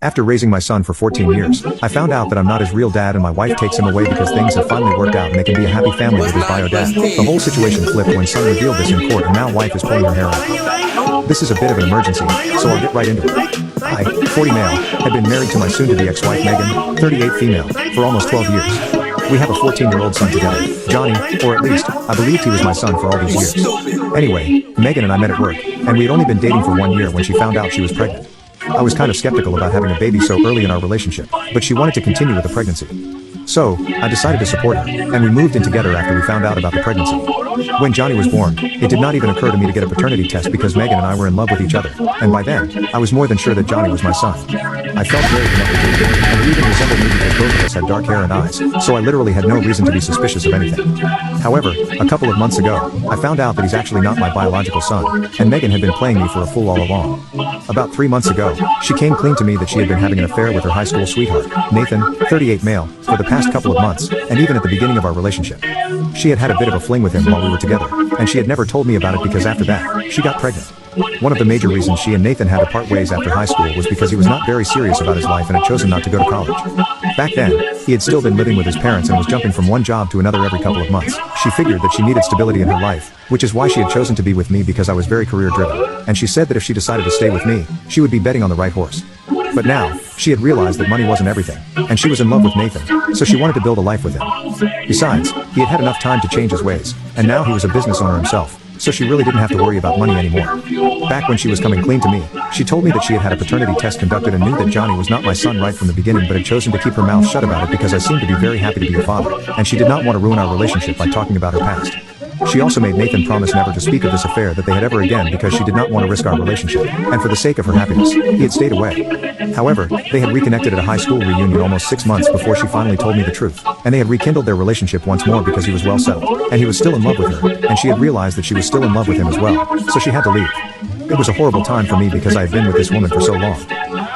After raising my son for 14 years, I found out that I'm not his real dad and my wife takes him away because things have finally worked out and they can be a happy family with his bio dad. The whole situation flipped when son revealed this in court and now wife is pulling her hair out. This is a bit of an emergency, so I'll get right into it. I, 40 male, had been married to my soon-to-be ex-wife Megan, 38 female, for almost 12 years. We have a 14-year-old son together, Johnny, or at least, I believed he was my son for all these years. Anyway, Megan and I met at work, and we had only been dating for 1 year when she found out she was pregnant. I was kind of skeptical about having a baby so early in our relationship, but she wanted to continue with the pregnancy. So, I decided to support her, and we moved in together after we found out about the pregnancy. When Johnny was born, it did not even occur to me to get a paternity test because Megan and I were in love with each other, and by then, I was more than sure that Johnny was my son. I felt very connected to him, and he even resembled me because both of us had dark hair and eyes, so I literally had no reason to be suspicious of anything. However, a couple of months ago, I found out that he's actually not my biological son, and Megan had been playing me for a fool all along. About 3 months ago, she came clean to me that she had been having an affair with her high school sweetheart, Nathan, 38 male, for the past couple of months, and even at the beginning of our relationship. She had had a bit of a fling with him while we were together, and she had never told me about it because after that, she got pregnant. One of the major reasons she and Nathan had to part ways after high school was because he was not very serious about his life and had chosen not to go to college. Back then, he had still been living with his parents and was jumping from one job to another every couple of months. She figured that she needed stability in her life, which is why she had chosen to be with me because I was very career-driven, and she said that if she decided to stay with me, she would be betting on the right horse. But now, she had realized that money wasn't everything, and she was in love with Nathan, so she wanted to build a life with him. Besides, he had had enough time to change his ways, and now he was a business owner himself, so she really didn't have to worry about money anymore. Back when she was coming clean to me, she told me that she had had a paternity test conducted and knew that Johnny was not my son right from the beginning but had chosen to keep her mouth shut about it because I seemed to be very happy to be a father, and she did not want to ruin our relationship by talking about her past. She also made Nathan promise never to speak of this affair that they had ever again because she did not want to risk our relationship, and for the sake of her happiness, he had stayed away. However, they had reconnected at a high school reunion almost 6 months before she finally told me the truth, and they had rekindled their relationship once more because he was well settled, and he was still in love with her, and she had realized that she was still in love with him as well, so she had to leave. It was a horrible time for me because I had been with this woman for so long.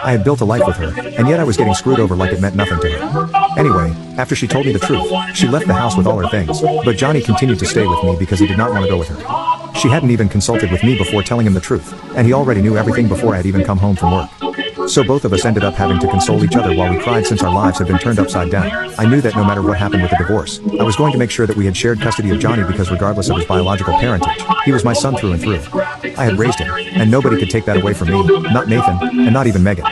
I had built a life with her, and yet I was getting screwed over like it meant nothing to her. Anyway, after she told me the truth, she left the house with all her things, but Johnny continued to stay with me because he did not want to go with her. She hadn't even consulted with me before telling him the truth, and he already knew everything before I had even come home from work. So both of us ended up having to console each other while we cried since our lives had been turned upside down. I knew that no matter what happened with the divorce, I was going to make sure that we had shared custody of Johnny because regardless of his biological parentage, he was my son through and through. I had raised him, and nobody could take that away from me, not Nathan, and not even Megan.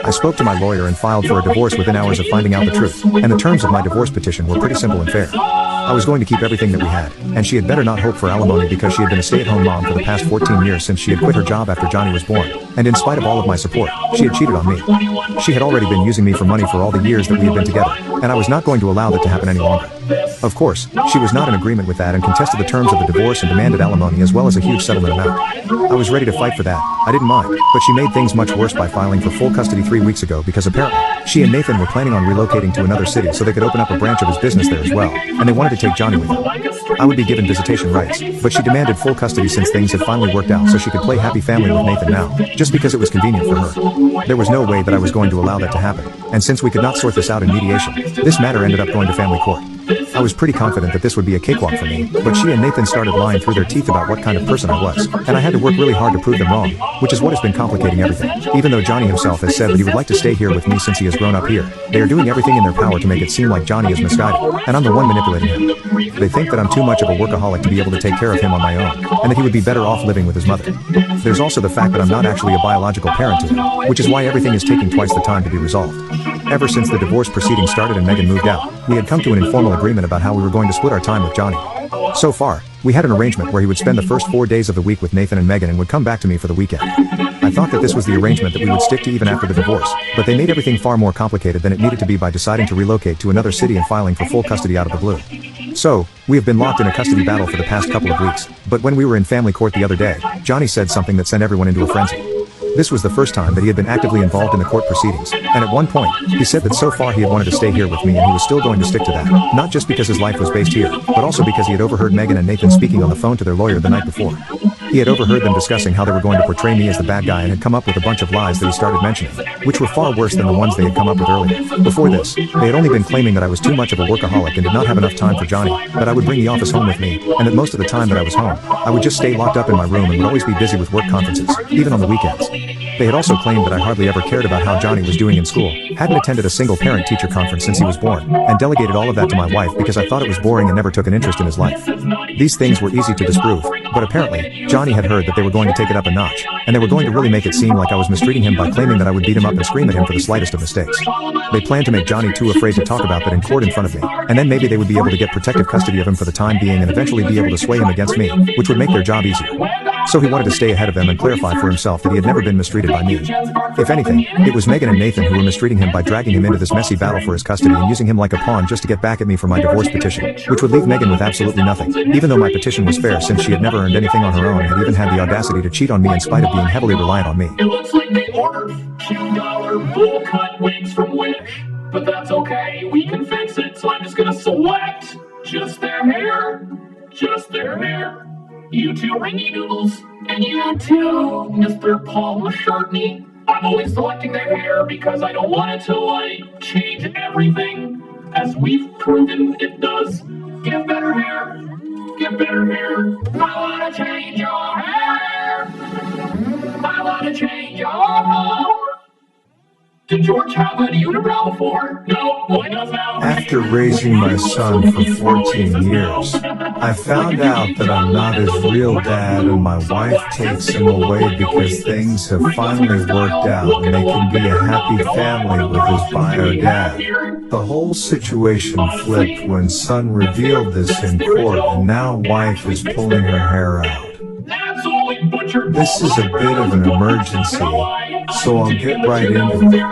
I spoke to my lawyer and filed for a divorce within hours of finding out the truth, and the terms of my divorce petition were pretty simple and fair. I was going to keep everything that we had, and she had better not hope for alimony because she had been a stay-at-home mom for the past 14 years since she had quit her job after Johnny was born, and in spite of all of my support, she had cheated on me. She had already been using me for money for all the years that we had been together, and I was not going to allow that to happen any longer. Of course, she was not in agreement with that and contested the terms of the divorce and demanded alimony as well as a huge settlement amount. I was ready to fight for that, I didn't mind, but she made things much worse by filing for full custody 3 weeks ago because apparently, she and Nathan were planning on relocating to another city so they could open up a branch of his business there as well, and they wanted to take Johnny with them. I would be given visitation rights, but she demanded full custody since things had finally worked out so she could play happy family with Nathan now, just because it was convenient for her. There was no way that I was going to allow that to happen, and since we could not sort this out in mediation, this matter ended up going to family court. I was pretty confident that this would be a cakewalk for me, but she and Nathan started lying through their teeth about what kind of person I was, and I had to work really hard to prove them wrong, which is what has been complicating everything. Even though Johnny himself has said that he would like to stay here with me since he has grown up here, they are doing everything in their power to make it seem like Johnny is misguided, and I'm the one manipulating him. They think that I'm too much of a workaholic to be able to take care of him on my own, and that he would be better off living with his mother. There's also the fact that I'm not actually a biological parent to him, which is why everything is taking twice the time to be resolved. Ever since the divorce proceedings started and Megan moved out, we had come to an informal agreement about how we were going to split our time with Johnny. So far, we had an arrangement where he would spend the first 4 days of the week with Nathan and Megan and would come back to me for the weekend. I thought that this was the arrangement that we would stick to even after the divorce, but they made everything far more complicated than it needed to be by deciding to relocate to another city and filing for full custody out of the blue. So, we have been locked in a custody battle for the past couple of weeks, but when we were in family court the other day, Johnny said something that sent everyone into a frenzy. This was the first time that he had been actively involved in the court proceedings, and at one point, he said that so far he had wanted to stay here with me and he was still going to stick to that, not just because his life was based here, but also because he had overheard Megan and Nathan speaking on the phone to their lawyer the night before. He had overheard them discussing how they were going to portray me as the bad guy and had come up with a bunch of lies that he started mentioning, which were far worse than the ones they had come up with earlier. Before this, they had only been claiming that I was too much of a workaholic and did not have enough time for Johnny, that I would bring the office home with me, and that most of the time that I was home, I would just stay locked up in my room and would always be busy with work conferences, even on the weekends. They had also claimed that I hardly ever cared about how Johnny was doing in school, hadn't attended a single parent-teacher conference since he was born, and delegated all of that to my wife because I thought it was boring and never took an interest in his life. These things were easy to disprove, but apparently, Johnny had heard that they were going to take it up a notch, and they were going to really make it seem like I was mistreating him by claiming that I would beat him up and scream at him for the slightest of mistakes. They planned to make Johnny too afraid to talk about that in court in front of me, and then maybe they would be able to get protective custody of him for the time being and eventually be able to sway him against me, which would make their job easier. So he wanted to stay ahead of them and clarify for himself that he had never been mistreated by me. If anything, it was Megan and Nathan who were mistreating him by dragging him into this messy battle for his custody and using him like a pawn just to get back at me for my divorce petition, which would leave Megan with absolutely nothing, even though my petition was fair since she had never earned anything on her own and had even had the audacity to cheat on me in spite of being heavily reliant on me. It looks like they ordered $2 full cut wigs from Wish, but that's okay, we can fix it, so I'm just gonna select just their hair. Just their hair. You two ringy noodles, and you too, Mr. Paul McCartney. I'm only selecting their hair because I don't want it to, change everything. As we've proven it does. Give better hair. Give better hair. I wanna change your hair. I wanna change your hair. Did George have a unibrow before? No, why does now? After raising my son for 14 years, I found out that I'm not his real dad and my wife takes him away because things have finally worked out and they can be a happy family with his bio dad. The whole situation flipped when son revealed this in court and now wife is pulling her hair out. This is a bit of an emergency, so I'll get right into it.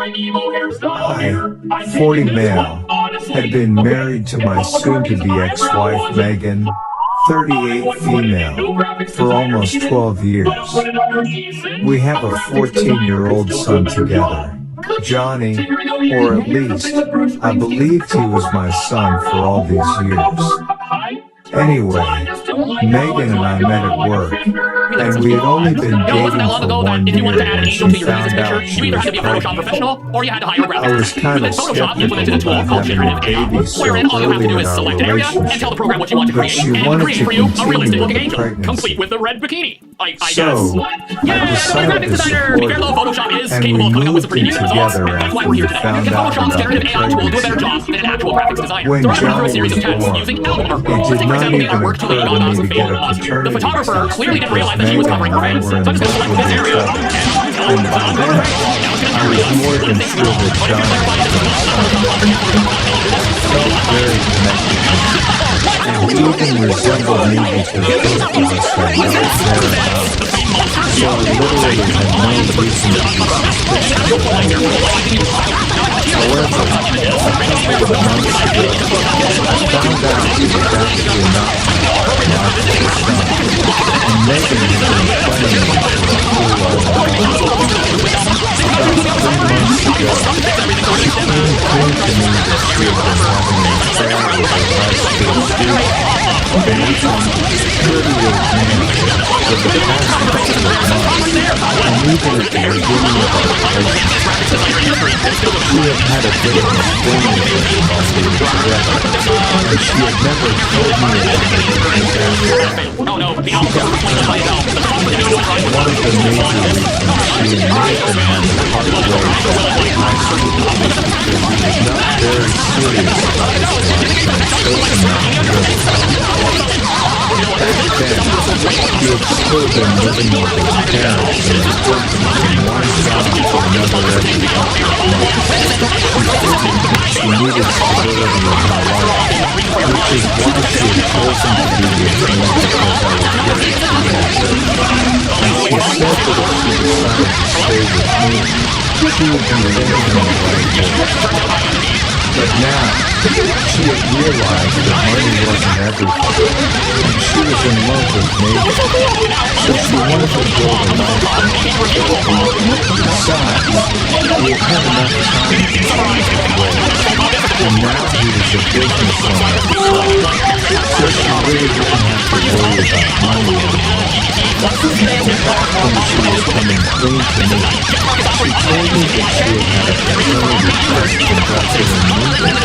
I, 40 male, had been married to my soon-to-be ex-wife Megan, 38 female, for almost 12 years. We have a 14-year-old son together, Johnny, or at least, I believed he was my son for all these years. Anyway, Megan and I met at work, and we had only been dating for 1 year when she found out she was pregnant. I was kind of skeptical about having a baby so early in our relationship, but she wanted to continue with the pregnancy. So, I decided to support her, and we moved in together after we found out about the pregnancy. When Johnny was born, it did not even occur to me to get a paternity test because Megan and I were in miserable trouble. And by then, I was more than sure that Johnny was my son. Felt very connected to me, and he even resembled me because both of us had dark hair and eyes. So I literally had no reason to be suspicious of anything. However, a couple of months ago, I found out he was actually not my son, and Megan had been playing me for a whole lot of months. About 3 months ago, she came clean to me that she had been having an affair with her high school student, and even 38 man for the past couple of months, and even at the beginning of our relationship. She had had a bit of a fling with him while we were together, and she had never told me about it until after that. She got pregnant. One of the major reasons she and Nathan had to part ways after high school was because he was not very serious about his life and had chosen not to go to college. Back then, he had still been living with his parents and was working from one job to another every couple of months. She needed stability in her life, which is why she had chosen to be with me because I was ready to be with her. And she said that if she decided to stay with me, she would be living in the right way. But now, she had realized that money wasn't everything, and she was in love with Nathan, so she wanted to build a life with him. Besides, we had had enough time to change his ways, and now he was a business owner himself, so she really didn't have to worry about money anymore. Back when she was coming clean to me, she told me that she had had a paternity test conducted in New York,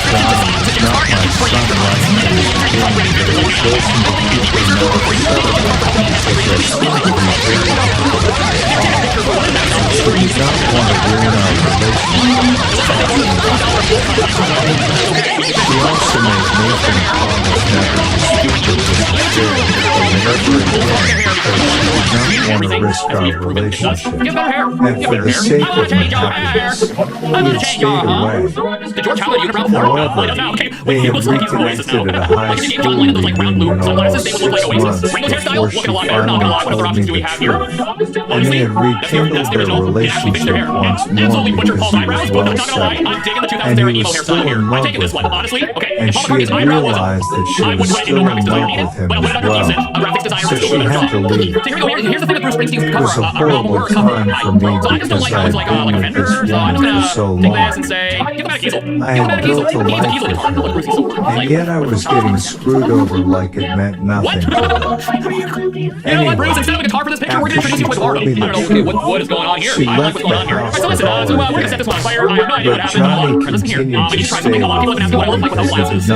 not my son right from the beginning, but it was chosen to keep her now settlement because I seem to be very happy with my father. She did not want to ruin our relationship by talking about it. She also made Nathan promise never to speak of this affair ever again because she did not want to risk our relationship. And for the sake of my happiness, he had stayed away. However, they had reconnected at a high school reunion almost 6 months before she finally told me the truth. And they had rekindled their relationship once more because he was well settled. And he was still in love with her. And she had realized that she was still in love with him as well. So she had to leave. It was a horrible time for me because I had been with this woman for so long. I had built a life with her, and yet I was getting screwed over like it meant nothing to her. Anyway, after she told me the truth, she left the house with all her things. But Johnny continued to stay with me because he did not want to go with her.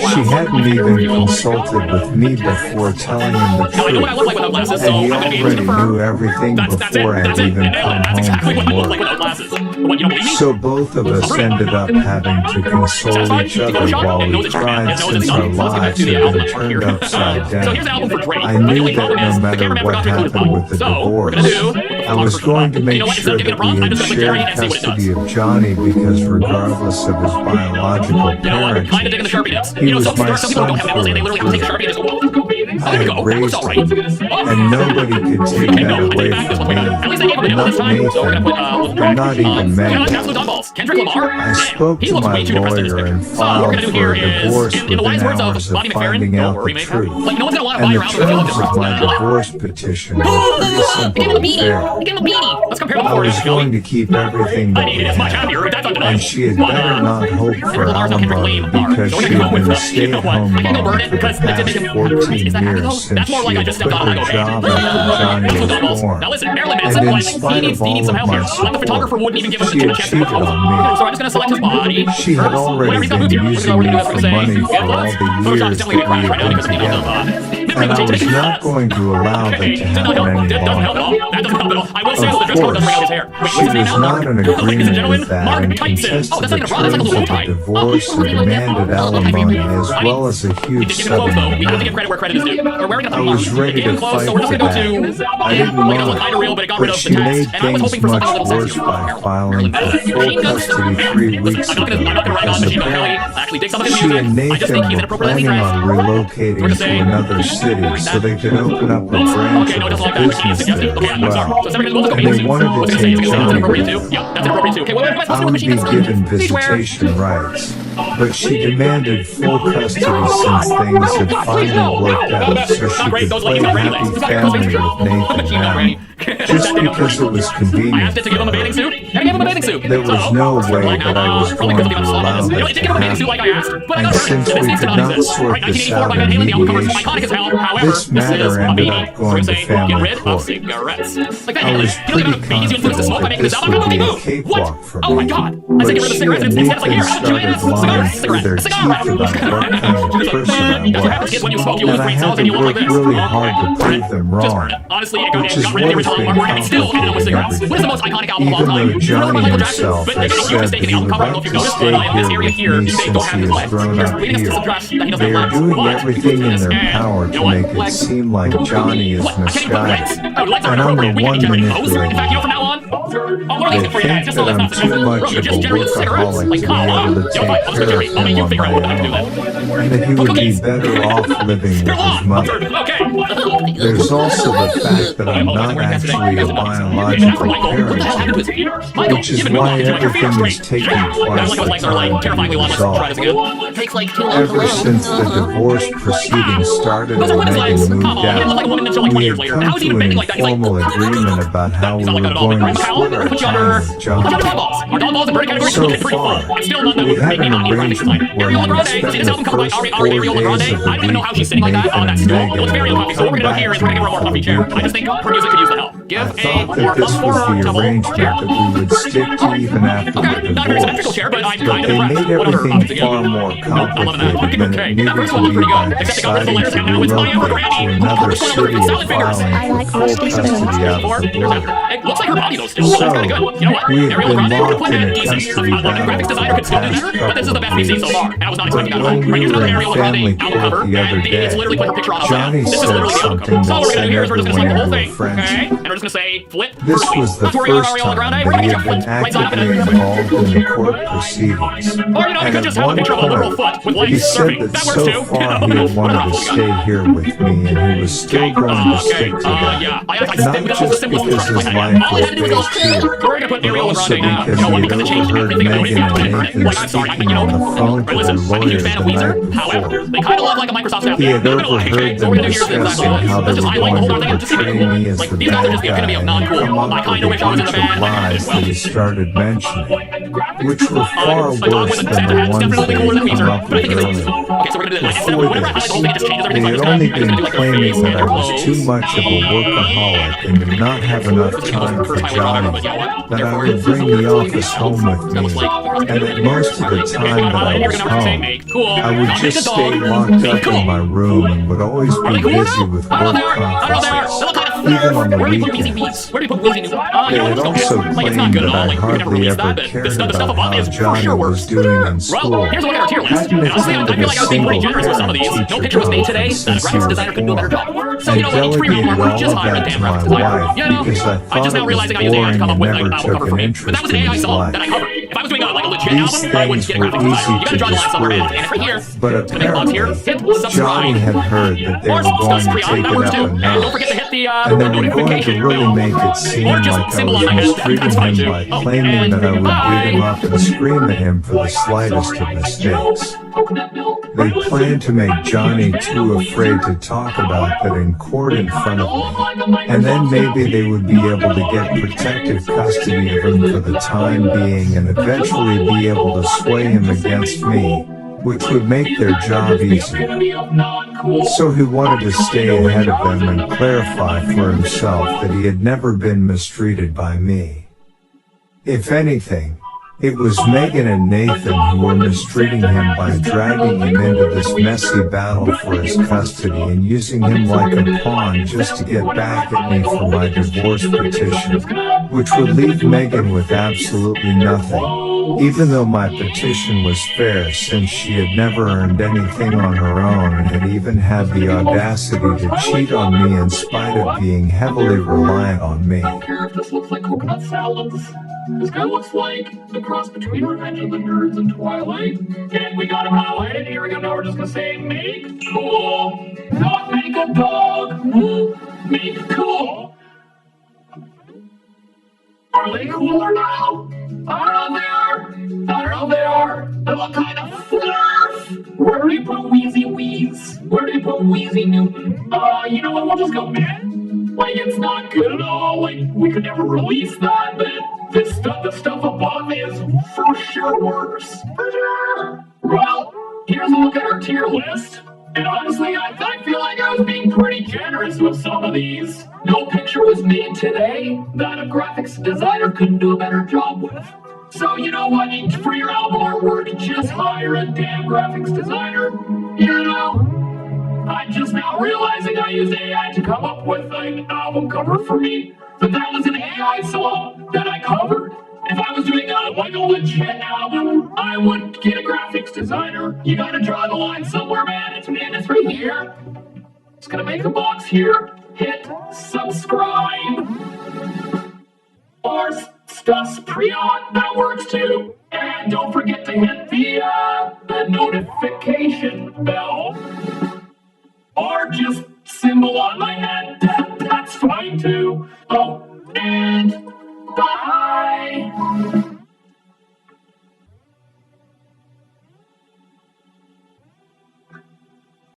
She hadn't even consulted with me before telling him the truth, and he already knew everything before I had even come home from work. So both of us ended up having to console each other while we cried since our lives had been turned upside down. I knew that no matter what happened with the divorce, I was going to make sure that we had shared custody of Johnny because regardless of his biological parents, he was my son through and through. I had raised him, and nobody could take that away from me. Not Nathan, not even Megan. I spoke to my lawyer and filed for a divorce within hours of finding out the truth. And the terms of my divorce petition were pretty simple and fair. I was going to keep everything that we had, and she had better not hope for alimony because she had been a stay-at-home mom for the past 14 years since she had quit her job after Johnny was born. And in spite of all of my support, she had cheated on me. She had already been using me for money for all the years that we had been together. And I was not going to allow that to happen any longer. Of course, she was not in agreement with that and contested the terms of the divorce and demanded alimony as well as a huge settlement amount. I was ready to fight for that. I didn't mind, but she made things much worse by filing for full custody 3 weeks ago because apparently she and Nathan were planning on relocating to another city so they could open up a branch of his business there as well. And they wanted to take Johnny with them. I would be given visitation rights, but she demanded full custody since things had finally worked out so she could play happy family with Nathan now. Just because it was convenient for her. There was no way that I was going to allow that to happen. And since we could not sort this out in mediation, this matter ended up going to family court. I was pretty confident that this would be a cakewalk for me, but she and Nathan started lying through their teeth about what kind of person I was, and I had to work really hard to prove them wrong, which is what has been complicating everything. Even though Johnny himself has said that he would like to stay here with me since he has grown up here, they are doing everything in their power to make it seem like Johnny is misguided, and I'm the one manipulating him. They think that I'm too much of a workaholic to be able to take care of him on my own, and that he would be better off living with his mother. There's also the fact that I'm not actually a biological parent, which is why everything is taking twice the time to be resolved. Ever since the divorce proceedings started and Megan moved out, we had come to an informal agreement about how we were going to split our time with Johnny. So far, we had an arrangement where he would spend the first 4 days of the week with Nathan and Megan and would come back for a weekend. Give I a thought 4 that plus this 4 was the double arrangement chair. that we would stick to even after Okay, the not a very symmetrical divorce. chair, but I'm But kind of they impressed. made What other everything options again? far more I'm loving that. complicated than it Okay, that needed first to one looked be pretty by good. Except it got rid of the deciding letters, to and now it's I am a relocate to granny. another This one over city with and salad fingers. filing I for like full rusty spoons. custody out of the blue. It looks like her body though still. So, That's kind of good. You know what? we had Ariel been Grande would locked put in that a decent years of custody lucky graphics battle designer for could still do the better, but this is the past best we've seen so couple of far. And I was not weeks. expecting that But at all. when Right, we here's were another in Ariel Grande family album cover, court the other and it's day, literally put her picture on a Johnny This is said literally the album something cover. So that what we're gonna sent do here is we're just gonna select the whole everyone thing, into a frenzy. okay? And we're just gonna say flip. This first was the That's where we are, first Ariel time Grande. that We're he gonna had get been your flip right side up actively and involved in the court proceedings. Or, you know, you And could just at have a one picture of a literal foot with point, he legs said surfing. that That works so too. far he had wanted to stay here with me and he was still going to stick to that. Yeah. I Not that was the just simplest because instructions his I had. life All I was had to do was go, based here, we're gonna put but Ariel also Grande now. because You know what? he Because had it changed overheard everything about Megan and it. Nathan Like, I'm sorry, speaking you know, on the phone to listen, their I'm a huge lawyers fan the of Weezer. night However, before. they kind of love like a Microsoft staff. He had Not gonna lie, okay? overheard So them we're gonna do here is discussing exactly how this. they Let's just were highlight the going whole to darn thing and just see portray it. me as Like, the these guys are just bad gonna be guy a and non-cool. come I up kind of with wish a I was in bunch the of band. lies Well, that he started mentioning, which were far a dog worse with a than Santa the hat is ones definitely they cooler than had come Weezer, up but I with think it's earlier. okay, so we're gonna do this. Instead of Before whenever I highlight the whole thing, it just changes this, everything. they So had I'm only just gonna do been like their claiming face that and I their was too clothes. much of a workaholic and did not have enough time for Johnny, that I would bring the office home with me, and that most of the time that I was home, I would just stay locked up in my room and would always be busy with work conferences, even on the weekends. Where do you put Wheezy New? They had also claimed that I hardly ever cared about how Johnny was doing in school. Here's a look at our tier list. Hadn't And honestly, I attended feel a like I was being pretty single generous with some of these. No parent-teacher picture was made today conference that a since he graphics was designer couldn't do a better born. job. So, I you know, each 3 delegated we're all just of hiring a that damn to my graphics designer. wife You know, because I I'm thought just it now was realizing I used AI to boring come up and with an never album took cover for an me. But interest that was an in AI his song that I life. covered. If I was doing like a legit These album, I wouldn't things get a were graphics designer. easy You gotta to draw the line somewhere, disprove, and it's right here. but It's gonna make a box here. apparently Hit subscribe. Johnny had heard that they Or were going to subscribe, take that it works up too. a And don't forget to notch, hit the and they were going to notification really bell. make it seem Or just like I symbol was on my head. mistreating That's fine him too. by Oh, claiming and that I would beat him bye. up and scream at him for the slightest of mistakes. They planned to make Johnny too afraid to talk about that in court in front of me, and then maybe they would be able to get protective custody of him for the time being and eventually be able to sway him against me, which would make their job easier. So he wanted to stay ahead of them and clarify for himself that he had never been mistreated by me. If anything, it was Megan and Nathan who were mistreating him by dragging him into this messy battle for his custody and using him like a pawn just to get back at me for my divorce petition, which would leave Megan with absolutely nothing, even though my petition was fair since she had never earned anything on her own and had even had the audacity to cheat on me in spite of being heavily reliant on me. I don't care if this looks like coconut salads. This guy looks like a cross between Revenge of the Nerds and Twilight. And we got him highlighted. Here we go. Now we're just gonna say make cool. Not make a dog. Make cool. Are they cooler now? I don't know they are. They look kind of fluff. Where do you put Wheezy Wheeze? Where do you put Wheezy Newton? You know what? We'll just go meh. Like, it's not good at all. Like, we could never release that, but the stuff above is for sure worse. For sure. Well, here's a look at our tier list. And honestly, I feel like I was being pretty generous with some of these. No picture was made today that a graphics designer couldn't do a better job with. So you know what? For your album artwork, just hire a damn graphics designer. You know? I'm just now realizing I used AI to come up with an album cover for me. But that was an AI song that I covered. If I was doing like a legit album, I would get a graphics designer. You gotta draw the line somewhere, man. It's right here. Just gonna make a box here. Hit subscribe. Or Stus Prion, that works too. And don't forget to hit the notification bell. Or just symbol on my head. That's fine too. Oh, and bye.